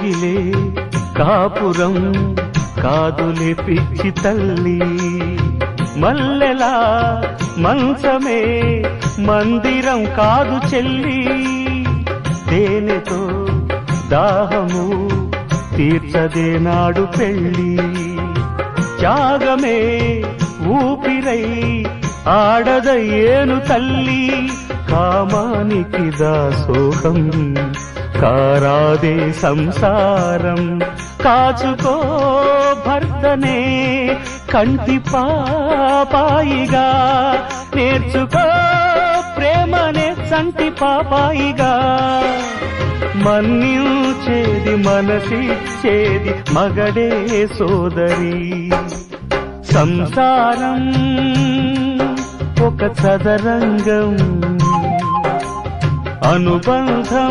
కోగిలే కాపురం కాదులే పిచ్చి తల్లి, మల్లెలా మంచమే మందిరం కాదు చెల్లి, తేనెతో దాహము తీర్చదే నాడు పెళ్ళి, త్యాగమే ఊపిరై ఆడదయ్యేను తల్లి, కామానికి దాసోహం కారాదే సంసారం, కాచుకో భర్తనే కంటి పాపాయిగా, నేర్చుకో ప్రేమనే సంటి పాపాయిగా, మన్నించేది మనసిచ్చేది మగడే సోదరి, సంసారం ఒక చదరంగం అనుబంధం